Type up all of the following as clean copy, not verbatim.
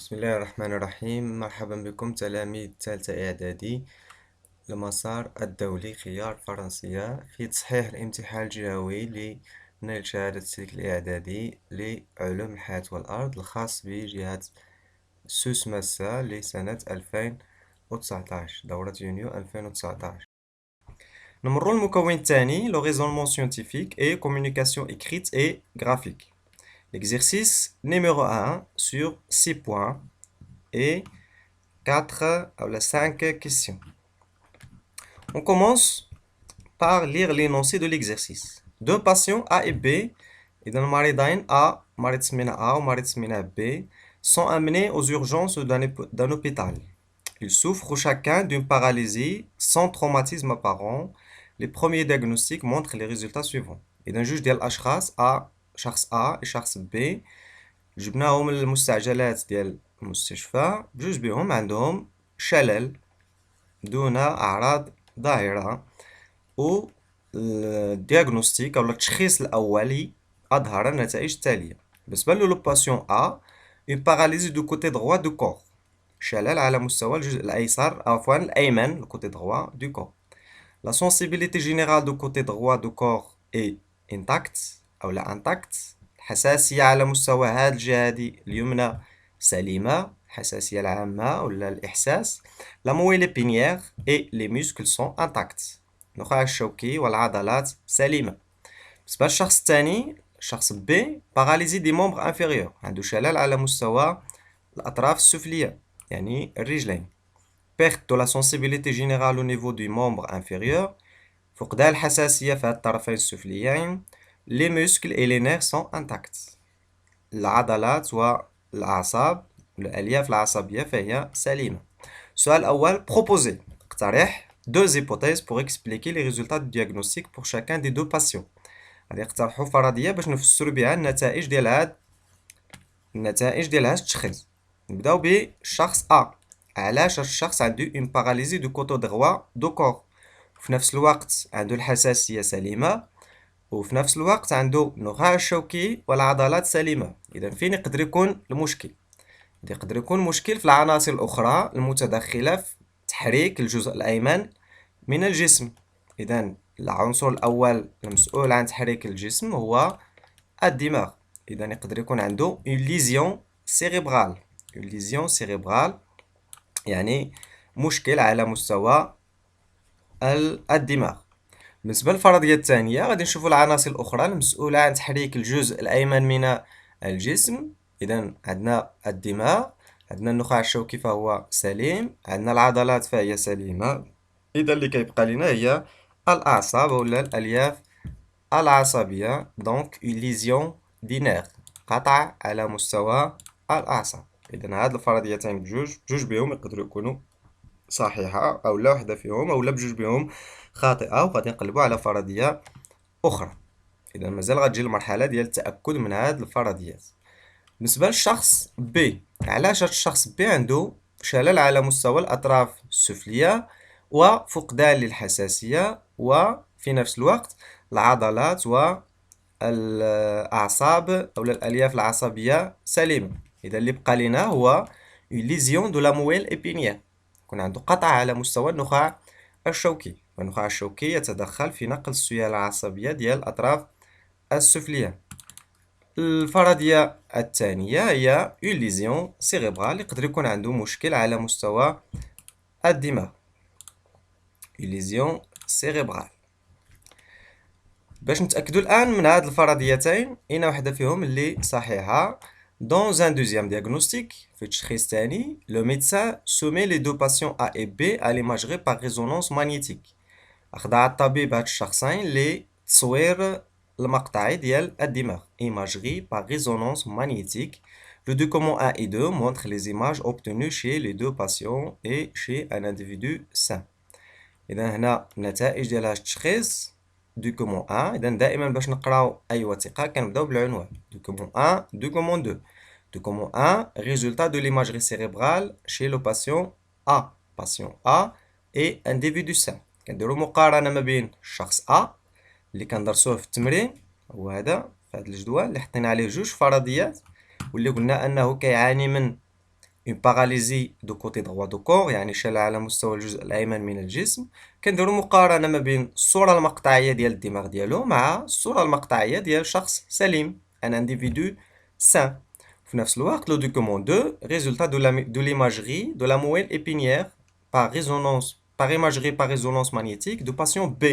بسم الله الرحمن الرحيم. مرحبا بكم تلاميذ ثالثة إعدادي المسار الدولي خيار فرنسية في تصحيح الامتحان الجهوي لنيل شهادة السلك الإعدادي لعلوم الحياة والأرض الخاص بجهة سوس ماسا لسنة 2019 دورة يونيو 2019. نمر المكون الثاني لو raisonnement scientifique et communication écrite et graphique. L'exercice numéro 1 sur 6 points et 4 ou 5 questions. On commence par lire l'énoncé de l'exercice. Deux patients A et B, et dans le maridain A, maritzmina A ou maritzmina B, sont amenés aux urgences d'un hôpital. Ils souffrent chacun d'une paralysie sans traumatisme apparent. Les premiers diagnostics montrent les résultats suivants. إذا جوج ديال الأشخاص شخص A et شخص B جبناهم من المستعجلات ديال المستشفى بجوج بهم عندهم شلل دون أعراض ظاهرة، و الدياغنوستيك أو التشخيص الأولي أظهر النتائج التالية. بالنسبة لو باسيون أ une paralysie du côté droit du corps، شلل على مستوى الجزء الأيسر عفوا الأيمن الكوتي droit du corps. La sensibilité générale du côté droit du corps est intacte أو لا intact. الحساسية على مستوى هاد الجهة هادي اليمنى سليمة، الحساسية العامة ولا الإحساس. La moelle épinière et les muscles sont intacts. النخاع الشوكي والعضلات سليمة. بالنسبة للشخص الثاني شخص بي باغاليزي دي ممبر انفيريور، عنده شلل على مستوى الأطراف السفلية يعني الرجلين. perte de la sensibilité générale au niveau du membre inférieur، فقدان الحساسية في الطرفين السفليين. les muscles et les nerfs sont intacts، العضلات والأعصاب والألياف العصبية فهي سليمة. السؤال الأول proposer، اقترح deux hypothèses pour expliquer les résultats du diagnostic pour chacun des deux patients. غادي نقترحوا فرضية باش نفسروا بها النتائج ديال هاد التشخيص. نبداو بالشخص أ. علاش هاد الشخص عنده اون باغاليزي دو كوتو دغوا دو كور، وفي نفس الوقت عنده الحساسية سليمة، وفي نفس الوقت عنده النخاع الشوكي والعضلات سليمة. إذا فين يقدر يكون المشكل؟ يقدر يكون مشكل في العناصر الأخرى المتدخلة في تحريك الجزء الأيمن من الجسم. إذا العنصر الأول المسؤول عن تحريك الجسم هو الدماغ. إذا يقدر يكون عنده une lésion cérébrale. une lésion cérébrale يعني مشكل على مستوى الدماغ. بالنسبة للفرضية الثانية غادي نشوفوا العناصر الأخرى المسؤولة عن تحريك الجزء الأيمن من الجسم. إذا عندنا الدماغ، عندنا النخاع الشوكي فهو سليم، عندنا العضلات فهي سليمة. إذا اللي كيبقى لنا هي الأعصاب ولا الألياف العصبية. دونك une lésion des nerfs، قطع على مستوى الأعصاب. إذا هاد الفرضيتين بجوج بهم يقدروا يكونوا صحيحة، أو لا وحدة فيهم أو لا بجوج بهم خاطئة، وغادي نقلبوا على فرضية أخرى. إذا مازال غتجي المرحلة ديال التأكد من هاد الفرضيات. بالنسبة للشخص بي، علاش هاد الشخص بي عنده شلل على مستوى الأطراف السفلية وفقدان للحساسية، وفي نفس الوقت العضلات والأعصاب أو الألياف العصبية سليمة. إذا اللي بقى لنا هو une lésion de la moelle épinière، يكون عنده قطع على مستوى النخاع الشوكي، والنخاع الشوكي يتدخل في نقل السيالة العصبية ديال الأطراف السفلية. الفرضية الثانية هي une lésion cérébrale، يقدر يكون عنده مشكل على مستوى الدماغ. une lésion cérébrale. باش نتأكدوا الآن من هاد الفرضيتين أين وحدة فيهم اللي صحيحة. Dans un deuxième diagnostic، في التشخيص الثاني le médecin soumet les deux patients A et B à l'imagerie par résonance magnétique. أخضع الطبيب هاد الشخصين لتصوير المقطعي ديال الدماغ imagerie par résonance magnétique. Le document 1 et 2 montrent les images obtenues chez les deux patients et chez un individu sain. إذا هنا النتائج ديال هاد التشخيص دوكومون 1. إذا دائما باش نقراو أي وثيقة كنبداو بالعنوان دوكومون 1 دوكومون 2. دوكومون 1 résultat de l'imagerie cérébrale chez le patient A et individu sain. كنديرو مقارنة ما بين الشخص A اللي كندرسوه في التمرين، هو هذا في هذا الجدول اللي حطينا عليه جوج فرضيات، واللي قلنا أنه كيعاني من une paralysie du côté droit du corps، يعني شلل على مستوى الجزء الأيمن من الجسم. كنديرو مقارنة ما بين الصورة المقطعية ديال الدماغ ديالو مع الصورة المقطعية ديال شخص سليم، un individu sain. في نفس الوقت le document 2 résultat de l'imagerie de la moelle épinière par imagerie par résonance magnétique du patient B،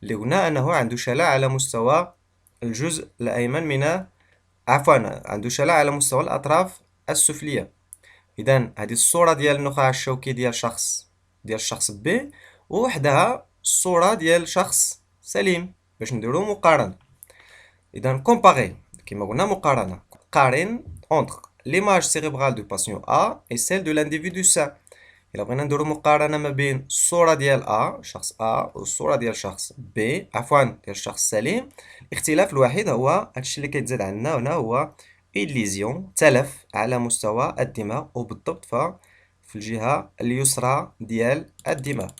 اللي قلنا أنه عنده شلل على مستوى الجزء الأيمن من عنده شلل على مستوى الأطراف السفلية. إذا هذه الصورة ديال النخاع الشوكي ديال الشخص بي، ووحدها الصورة ديال شخص سليم باش نديرو مقارنة. إذا كومباري كما قلنا مقارنة، قارن entre l'image cérébrale du patient A et celle de l'individu sain. إلا بغينا نديرو مقارنة ما بين الصورة ديال A شخص A والصورة ديال شخص B ديال الشخص السليم، الاختلاف الوحيد هو هادشي اللي كيتزاد عندنا هنا هو إليزيون، تلف على مستوى الدماغ، وبالضبط في الجهة اليسرى ديال الدماغ.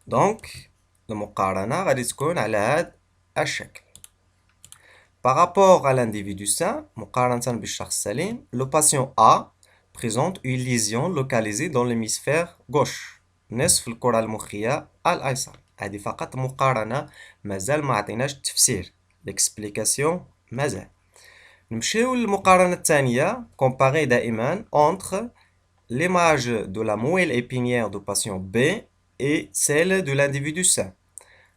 دونك المقارنة غادي تكون على هاد الشكل. Par rapport à l'individu sain، مقارنة بالشخص السليم، le patient A présente une lésion localisée dans l'hémisphère gauche، نصف الكرة المخية الأيسر. هذه فقط مقارنة، مازال ما عطيناش التفسير، l'explication مازال. نمشيو للمقارنة الثانية، comparer دائما entre l'image de la moelle épinière du patient B et celle de l'individu sain.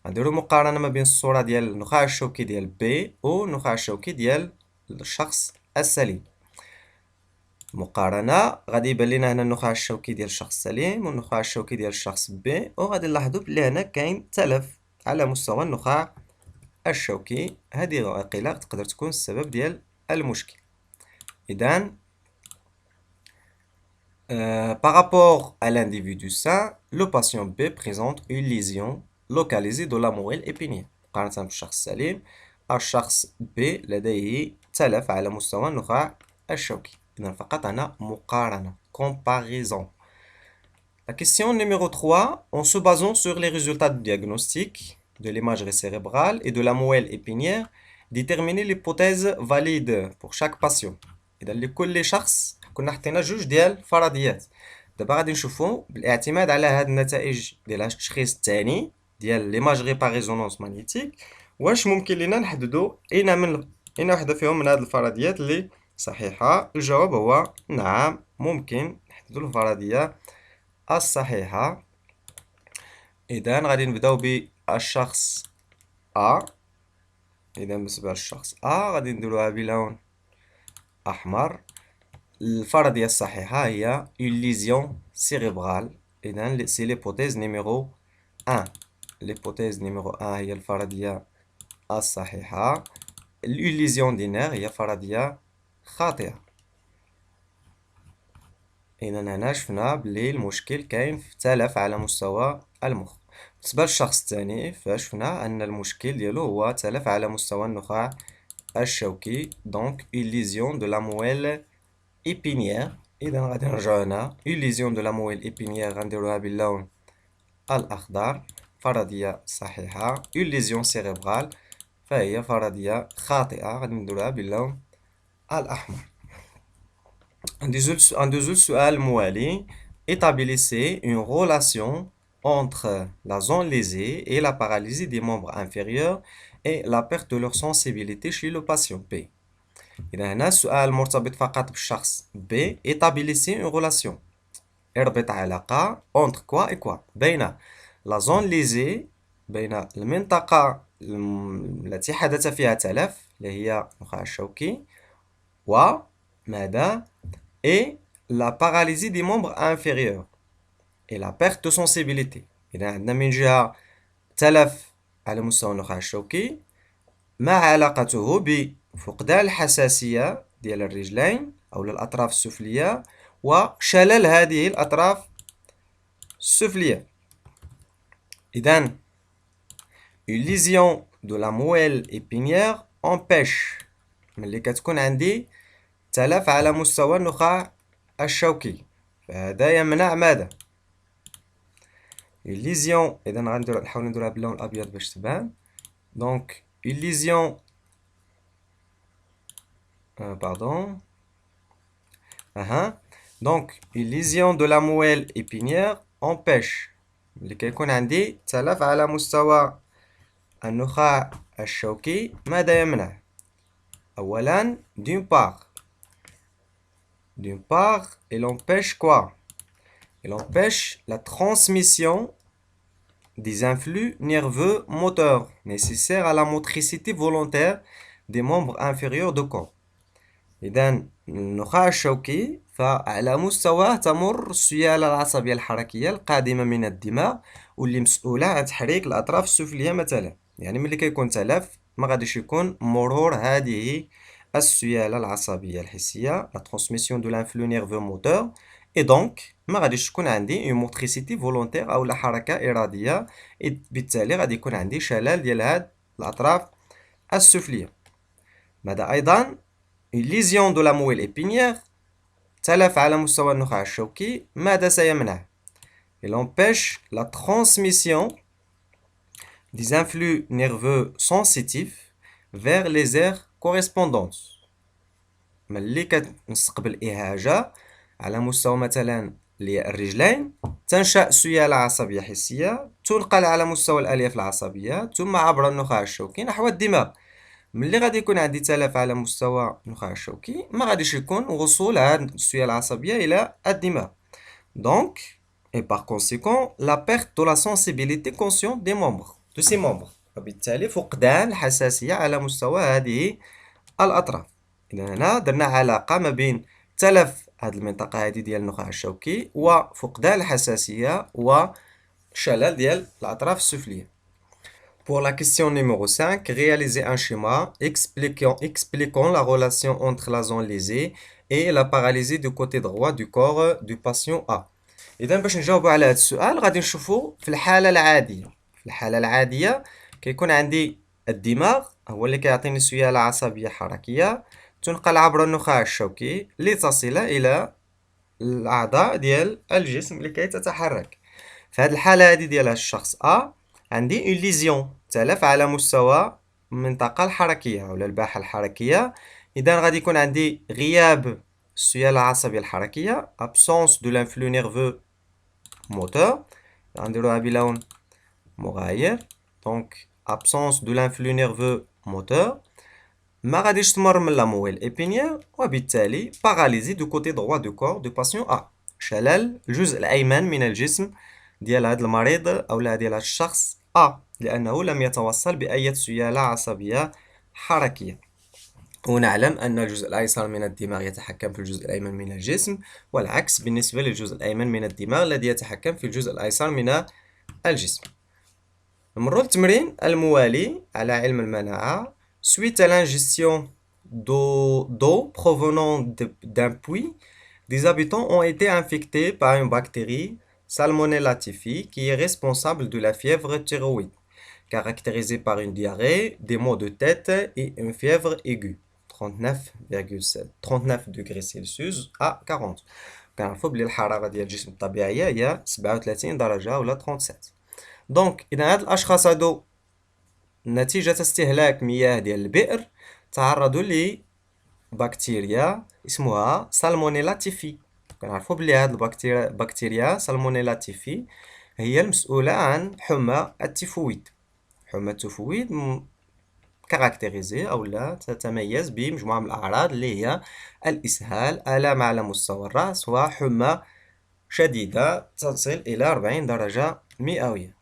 نديرو مقارنة ما بين الصورة ديال النخاع الشوكي ديال B والنخاع الشوكي ديال الشخص السليم. مقارنة غادي يبان لينا هنا النخاع الشوكي ديال الشخص السليم والنخاع الشوكي ديال الشخص B، وغادي نلاحظو بلي هنا كاين تلف على مستوى النخاع الشوكي. هذه واقيلا تقدر تكون السبب ديال المشكل. إذن par rapport à l'individu sain، le patient B présente une lésion localisée de la moelle épinière. مقارنة بالشخص السليم، الشخص B لديه تلف على مستوى النخاع الشوكي. إذن فقط هنا مقارنة، comparaison. La question numéro 3, en se basant sur les résultats du diagnostic de l'imagerie cérébrale et de la moelle épinière، déterminer l'hypothèse valide pour chaque patient. إذا لكل شخص كنا حطينا جوج ديال الفرضيات. دابا غادي نشوفو بالاعتماد على هاد النتائج ديال هاد التشخيص الثاني ديال ليماجري باغ ريزونانس ماغنيتيك، واش ممكن لينا نحددو اين وحده فيهم من هاد الفرضيات اللي صحيحة. الجواب هو نعم، ممكن نحددو الفرضية الصحيحة. إذا غادي نبداو بالشخص A. إذا بالنسبة للشخص A غادي نديروها بلون أحمر. الفرضية الصحيحة هي une lésion cérébrale. إذا سي ليبوتيز نيميرو 1. ليبوتيز نيميرو 1 هي الفرضية الصحيحة. une lésion دي نير هي فرضية خاطئة. إذا هنا شفنا بلي المشكل كاين في تلف على مستوى المخ. بالنسبة للشخص الثاني فشفنا أن المشكل ديالو هو تلف على مستوى النخاع الشوكي، دونك une lésion de la moelle épinière. إذا غادي نرجعو هنا une lésion de la moelle épinière غنديروها باللون الأخضر، فرضية صحيحة. une lésion cérébrale فهي فرضية خاطئة، غادي نديروها باللون الأحمر. ندوزو للسؤال الموالي. Établissez une relation entre la zone lésée et la paralysie des membres inférieurs et la perte de leur sensibilité chez le patient B. إذا هنا السؤال مرتبط فقط بالشخص B. Établissez une relation. اربط علاقة entre quoi et quoi، بين la zone lésée، بين المنطقة التي حدث فيها تلف اللي هي النخاع الشوكي، وماذا et la paralysie des membres inférieurs et la perte de sensibilité. إذا عندنا من جهة تلف على مستوى النخاع الشوكي، ما علاقته بفقدان الحساسية ديال الرجلين أو الأطراف السفلية وشلل هذه الأطراف السفلية. إذا une lésion de la moelle épinière empêche، ملي كتكون عندي تلف على مستوى النخاع الشوكي فهذا يمنع ماذا؟ une lésion. إذا نحاول نديرها باللون الأبيض باش تبان. دونك une lésion أها. دونك une lésion de la moelle épinière empêche اللي كيكون عندي تلف على مستوى النخاع الشوكي. ماذا يمنع؟ أولا d'une part il empêche quoi? Il empêche la transmission des influx nerveux moteurs nécessaires à la motricité volontaire des membres inférieurs du corps. إذا النخاع الشوكي فعلى مستواه تمر السيالة العصبية الحركية القادمة من الدماغ واللي مسؤولة عن تحريك الأطراف السفلية مثلا. يعني ملي كيكون تلف ما غاديش يكون مرور هذه السيالة العصبية الحسية la transmission de l'influx nerveux moteur et donc ما غاديش تكون عندي une motricité volontaire أو حركة إرادية بالتالي غادي يكون عندي شلل ديال هاد الأطراف السفلية. ماذا أيضا؟ une lésion de la moelle épinière تلف على مستوى النخاع الشوكي ماذا سيمنع؟ il empêche la transmission des influx nerveux sensitifs vers les aires correspondantes. ملي كنستقبل إهاجة على مستوى مثلا الرجلين تنشأ سيالة عصبية حسية تنقل على مستوى الألياف العصبية ثم عبر النخاع الشوكي نحو الدماغ. ملي غادي يكون عندي تلف على مستوى النخاع الشوكي ما غاديش يكون وصول هاد السيالة العصبية إلى الدماغ. Donc, et par conséquent, la perte de la sensibilité consciente des membres, de ces membres. وبالتالي فقدان الحساسية على مستوى هذه الأطراف. إذا هنا درنا علاقة ما بين تلف هذه المنطقة هذه ديال النخاع الشوكي وفقدان الحساسية وشلل ديال الأطراف السفلية. Pour la question numéro 5, réalisez un schéma expliquant la relation entre la zone lésée et la paralysie du côté droit du corps du patient A. إذا باش نجاوبوا على هذا السؤال غادي نشوفوا في الحالة العادية. في الحالة العادية كيكون عندي الدماغ هو اللي كيعطيني سيالة عصبية حركية تنقل عبر النخاع الشوكي لتصل إلى الأعضاء ديال الجسم لكي تتحرك. في هذه الحالة هذه ديال الشخص A عندي une lésion تلف على مستوى المنطقة الحركية ولا الباحة الحركية. إذا غادي يكون عندي غياب السيالة العصبية الحركية absence de l'influx nerveux moteur. غنديروها بلون مغاير دونك absence de l'influx nerveux moteur. ما غاديش تمر من لا مويل épinière وبالتالي paralysie du côté droit du corps du patient A. شلل الجزء الأيمن من الجسم ديال هذا المريض أو ديال هذا الشخص A لأنه لم يتوصل بأي سيالة عصبية حركية. ونعلم أن الجزء الأيسر من الدماغ يتحكم في الجزء الأيمن من الجسم والعكس بالنسبة للجزء الأيمن من الدماغ الذي يتحكم في الجزء الأيسر من الجسم. نمروا للتمرين الموالي على علم المناعة. Suite à l'ingestion d'eau provenant d'un puits, des habitants ont été infectés par une bactérie Salmonella typhi qui est responsable de la fièvre thyroïde, caractérisée par une diarrhée, des maux de tête et une fièvre aiguë. 39 degrés Celsius à 40. كنعرفوا بلي الحرارة ديال الجسم الطبيعية هي 37 درجة ولا 37. دونك إذا هاد الأشخاص هادو نتيجة استهلاك مياه ديال البئر تعرضوا لبكتيريا اسمها سالمونيلا تيفي. كنعرفوا بلي هاد البكتيريا سالمونيلا تيفي هي المسؤولة عن حمى التيفويد. حمى التيفويد كاركتيريزي أو لا تتميز بمجموعة من الأعراض اللي هي الإسهال، آلام على مستوى الرأس، وحمى شديدة تصل إلى 40 درجة مئوية.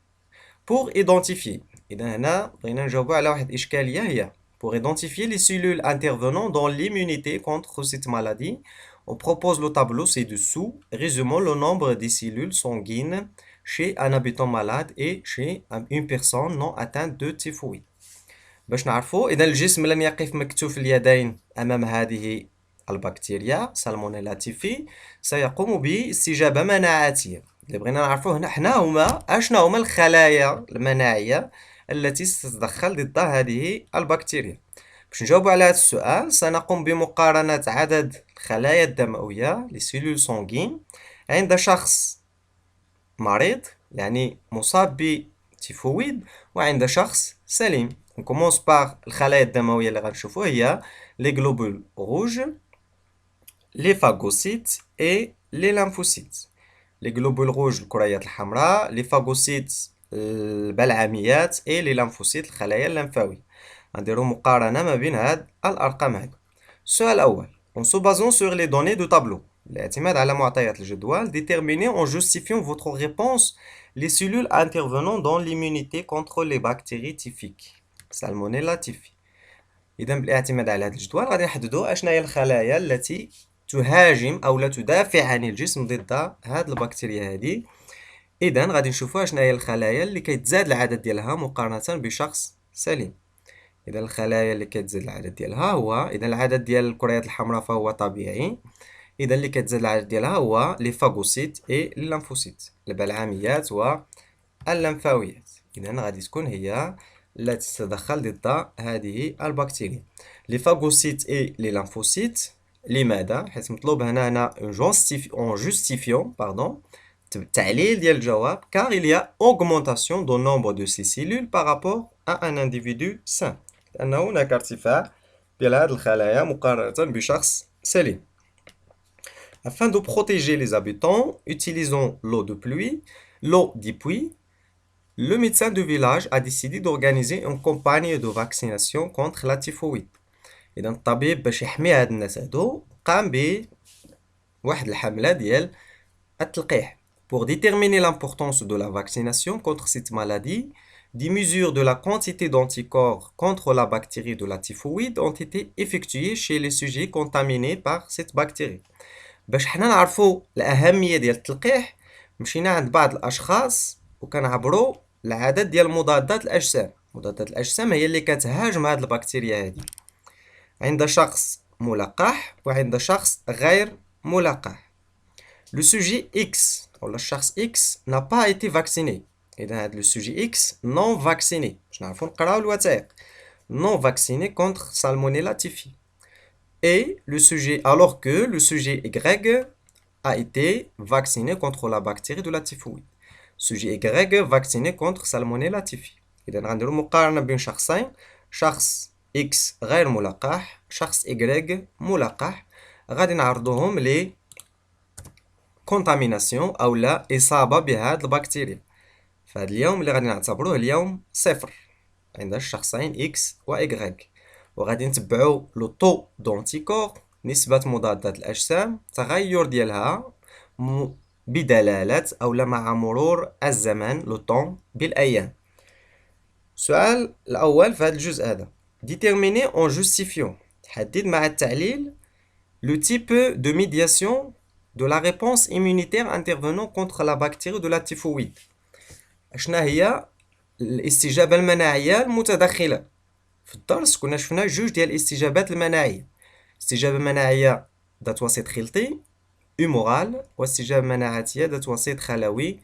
pour identifier إذا هنا بغينا نجاوبوا على واحد الإشكالية هي pour identifier les cellules intervenant dans l'immunité contre cette maladie on propose le tableau ci-dessous résumant le nombre des cellules sanguines chez un habitant malade et chez une personne non atteinte de typhoïde. باش نعرفوا إذا الجسم لم يقف مكتوف اليدين أمام هذه البكتيريا سالمونيلا تيفي سيقوم باستجابة مناعاتية. اللي بغينا نعرفوه هنا حنا هما اشنا هما الخلايا المناعية التي ستتدخل ضد هذه البكتيريا. باش نجاوبوا على هذا السؤال سنقوم بمقارنة عدد الخلايا الدموية les cellules sanguines عند شخص مريض يعني مصاب بتيفويد وعند شخص سليم. نكومونس باغ الخلايا الدموية اللي غنشوفوا هي لي غلوبول روج les phagocytes et les lymphocytes. Les globules rouges الكريات الحمراء، les phagocytes البلعميات et les lymphocytes الخلايا اللمفاوية. غنديرو مقارنة ما بين هاد الأرقام هادو. السؤال الأول en se basant sur les données du tableau الاعتماد على معطيات الجدول déterminez en justifiant votre réponse les cellules intervenant dans l'immunité contre les bactéries typhiques Salmonella typhi. إذا بالاعتماد على هذا الجدول غادي نحددوا أشنا هي الخلايا التي تهاجم أو لا تدافع عن الجسم ضد هاد البكتيريا هذه. إذا غادي نشوفوا أشنا هي الخلايا اللي كيتزاد العدد ديالها مقارنة بشخص سليم. إذا الخلايا اللي كتزاد العدد ديالها هو إذا العدد ديال الكريات الحمراء فهو طبيعي. إذا اللي كتزاد العدد ديالها هو لي فاغوسيت إي الليمفوسيت البلعميات واللمفاويات. إذا غادي تكون هي التي تتدخل ضد هذه البكتيريا. لي فاغوسيت إي لي ليمفوسيت لماذا؟ حيث مطلوب هنا en justifiant التعليل ديال الجواب car il y a augmentation du nombre de ces cellules par rapport à un individu sain. لأن هناك ارتفاع ديال هذه الخلايا مقارنة بشخص سليم. Afin de protéger les habitants, utilisant l'eau des puits, le médecin du village a décidé d'organiser une campagne de vaccination contre la typhoïde. إذا الطبيب باش يحمي هاد الناس هادو قام بواحد الحملة ديال التلقيح. Pour déterminer l'importance de la vaccination contre cette maladie, des mesures de la quantité d'anticorps contre la bactérie de la typhoïde ont été effectuées chez les sujets contaminés par cette bactérie. باش حنا نعرفوا الأهمية ديال التلقيح مشينا عند بعض الأشخاص وكنعبروا العدد ديال مضادات الأجسام. مضادات الأجسام هي اللي كتهاجم هاد البكتيريا هادي عند شخص ملقح وعند شخص غير ملقح. Le sujet X ou le شخص X n'a pas été vacciné. إذا هاد le sujet X non vacciné باش نعرفوا نقراو الوثائق non vacciné contre Salmonella typhi. Et le sujet alors que le sujet Y a été vacciné contre la bactérie de la typhoïde. Sujet Y vacciné contre Salmonella typhi. إذا غنديرو مقارنة بين شخصين شخص X غير ملقح شخص Y ملقح غادي نعرضوهم ل contamination أو لا إصابة بهاد البكتيريا. فهاد اليوم اللي غادي نعتبروه اليوم صفر عند الشخصين X و Y. وغادي نتبعو لو طو دونتيكور نسبة مضادات الأجسام تغير ديالها بدلالة أو لا مع مرور الزمن لو طون بالأيام. السؤال الأول في هذا الجزء هذا déterminer en justifiant تحدد مع التعليل le type de médiation de la réponse immunitaire intervenant contre la bactérie de la typhoïde. أشنا هي الاستجابة المناعية المتدخلة. في الدرس كنا شفنا جوج ديال الاستجابات المناعية استجابة مناعية ذات وسيط خلطي هيمورال واستجابة مناعية ذات وسيط خلوي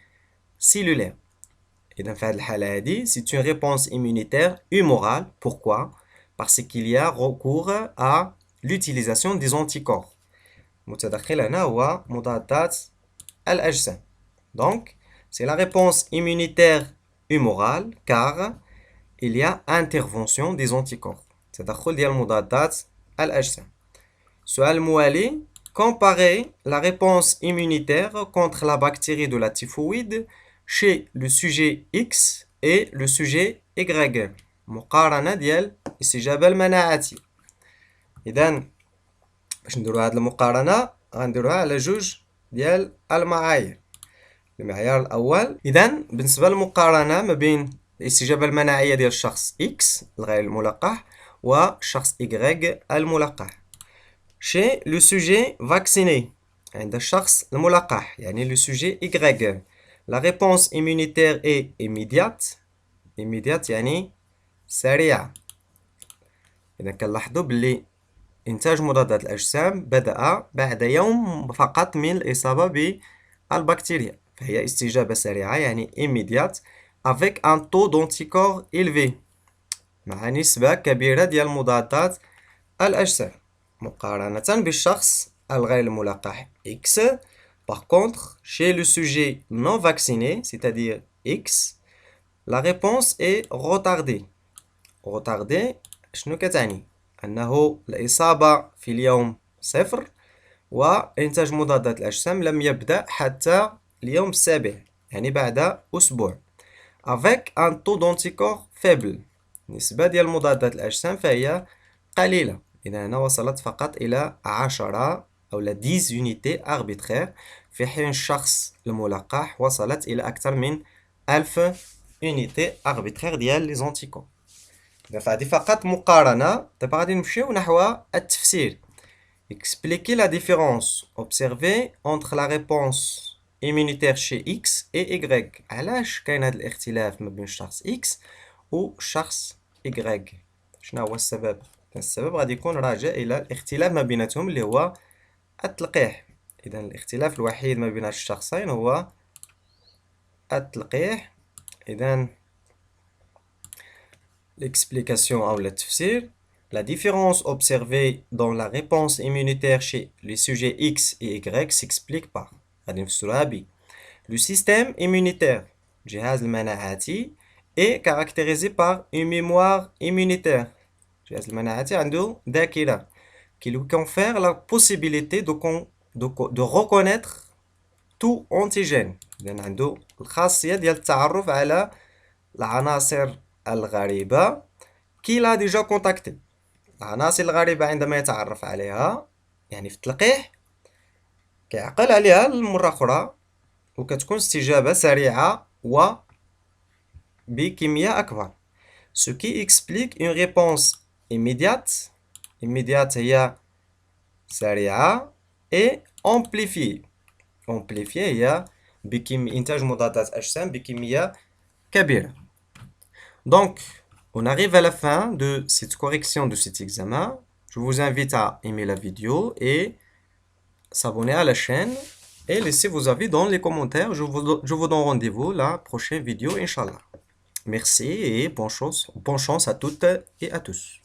سيلولير. إذا في هذه الحالة هذه c'est une réponse immunitaire humorale. Pourquoi? Parce qu'il y a recours à l'utilisation des anticorps. المتدخل هنا هو مضادات الأجسام. Donc c'est la réponse immunitaire humorale car il y a intervention des anticorps. تدخل ديال مضادات الأجسام. السؤال الموالي comparer la réponse immunitaire contre la bactérie de la typhoïde chez le sujet X et le sujet Y. مقارنة ديال الاستجابة المناعية. إذا باش نديرو هاد المقارنة غنديروها على جوج ديال المعايير. المعيار الأول إذا بالنسبة للمقارنة ما بين الاستجابة المناعية ديال الشخص X الغير الملقح والشخص Y الملقح. Chez le sujet vacciné عند الشخص الملقح يعني le sujet Y la réponse immunitaire est immédiate. immédiate يعني سريعة. إذا كنلاحظوا باللي إنتاج مضادات الأجسام بدأ بعد يوم فقط من الإصابة بالبكتيريا فهي استجابة سريعة يعني immédiate avec un taux d'anticorps élevé مع نسبة كبيرة ديال مضادات الأجسام مقارنة بالشخص الغير الملقح X. Par contre, chez le sujet non vacciné, c'est-à-dire X, la réponse est retardée. retardée شنو كتعني؟ أنه الإصابة في اليوم صفر وإنتاج مضادات الأجسام لم يبدأ حتى اليوم السابع، يعني بعد أسبوع. avec un taux d'anticorps faible. النسبة ديال مضادات الأجسام فهي قليلة، إذا هنا وصلت فقط إلى 10 أو 10 unité arbitraire، في حين الشخص الملقح وصلت إلى أكثر من 1000 unité arbitraire ديال لي زونتيكور. فهذه فقط مقارنة. دابا غادي نمشيو نحو التفسير. Expliquer la différence observée entre la réponse immunitaire chez X et Y. علاش كاين هذا الاختلاف ما بين الشخص X والشخص Y؟ شنو هو السبب؟ السبب غادي يكون راجع إلى الاختلاف ما بيناتهم اللي هو التلقيح. إذا الاختلاف الوحيد ما بين الشخصين هو التلقيح. إذا l'explication أو التفسير. La différence observée dans la réponse immunitaire chez les sujets X et Y s'explique par غادي نفسروها ب le système immunitaire الجهاز المناعاتي est caractérisé par une mémoire immunitaire. الجهاز المناعاتي عنده ذاكرة qui lui confère la possibilité de reconnaître tout antigène. إذا عنده الخاصية ديال التعرف على العناصر الغريبة qu'il a déjà contacté. العناصر الغريبة عندما يتعرف عليها يعني في التلقيح كيعقل عليها للمرة أخرى وكتكون استجابة سريعة و بكمية أكبر. Ce qui explique une réponse immédiate. immédiate هي سريعة et amplifiée. amplifiée هي إنتاج مضادات أجسام بكمية كبيرة. Donc, on arrive à la fin de cette correction de cet examen. Je vous invite à aimer la vidéo et s'abonner à la chaîne et laissez vos avis dans les commentaires. Je vous donne rendez-vous la prochaine vidéo, Inch'Allah. Merci et bonne chance à toutes et à tous.